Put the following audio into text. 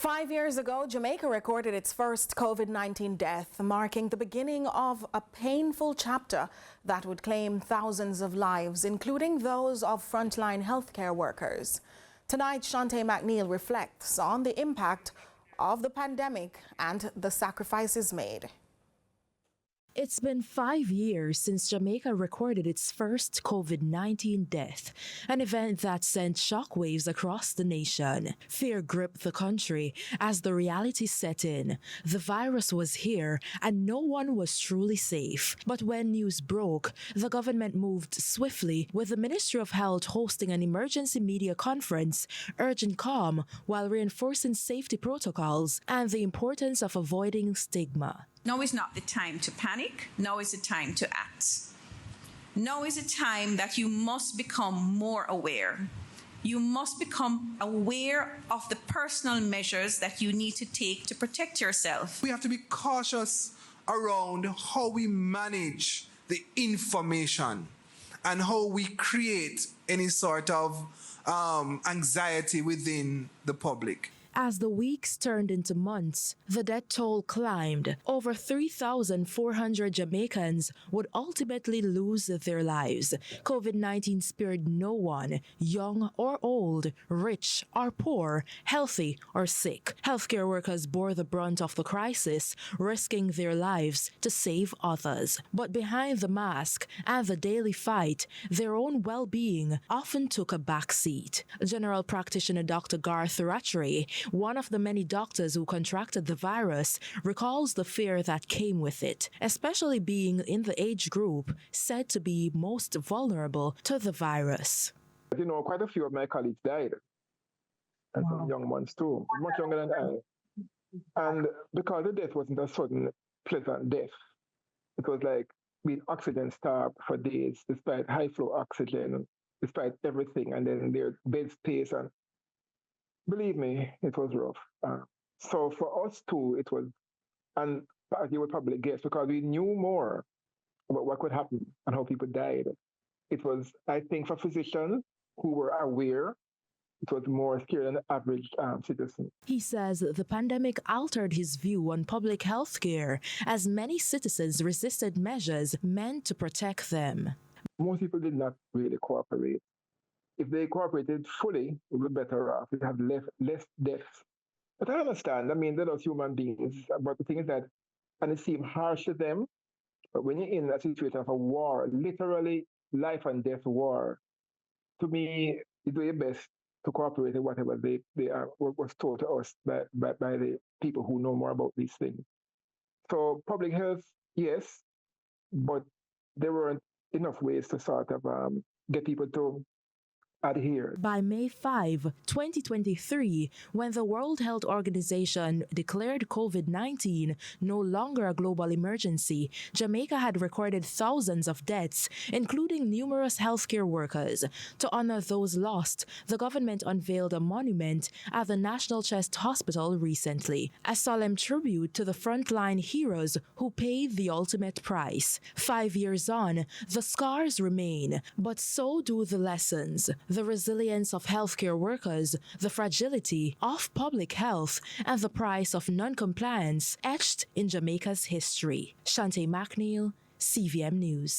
5 years ago, Jamaica recorded its first COVID-19 death, marking the beginning of a painful chapter that would claim thousands of lives, including those of frontline healthcare workers. Tonight, Shante McNeil reflects on the impact of the pandemic and the sacrifices made. It's been 5 years since Jamaica recorded its first COVID-19 death, an event that sent shockwaves across the nation. Fear gripped the country as the reality set in. The virus was here and no one was truly safe. But when news broke, the government moved swiftly, with the Ministry of Health hosting an emergency media conference urging calm while reinforcing safety protocols and the importance of avoiding stigma. Now is not the time to panic. Now is the time to act. Now is the time that you must become more aware. You must become aware of the personal measures that you need to take to protect yourself. We have to be cautious around how we manage the information and how we create any sort of anxiety within the public. As the weeks turned into months, the death toll climbed. Over 3,400 Jamaicans would ultimately lose their lives. COVID-19 spared no one, young or old, rich or poor, healthy or sick. Healthcare workers bore the brunt of the crisis, risking their lives to save others. But behind the mask and the daily fight, their own well-being often took a backseat. General practitioner Dr. Garth Ratchery, one of the many doctors who contracted the virus, recalls the fear that came with it, especially being in the age group said to be most vulnerable to the virus. You know, quite a few of my colleagues died, and some young ones too, much younger than I. And because the death wasn't a sudden, pleasant death, it was like being oxygen starved for days, despite high flow oxygen, despite everything, and then their bed space, and believe me, it was rough. So for us too, it was, and as you would probably guess, because we knew more about what could happen and how people died. It was, I think, for physicians who were aware, it was more scary than the average citizen. He says the pandemic altered his view on public health care, as many citizens resisted measures meant to protect them. Most people did not really cooperate. If they cooperated fully, we would be better off. We'd have less deaths. But I understand, I mean, they're those human beings. But the thing is that, and it seems harsh to them, but when you're in a situation of a war, literally life and death war, to me, you do your best to cooperate in whatever was told to us by the people who know more about these things. So public health, yes, but there weren't enough ways to sort of get people to adhere. By May 5, 2023, when the World Health Organization declared COVID-19 no longer a global emergency, Jamaica had recorded thousands of deaths, including numerous healthcare workers. To honor those lost, the government unveiled a monument at the National Chest Hospital recently, a solemn tribute to the frontline heroes who paid the ultimate price. 5 years on, the scars remain, but so do the lessons. The resilience of healthcare workers, the fragility of public health, and the price of non-compliance etched in Jamaica's history. Shante McNeil, CVM News.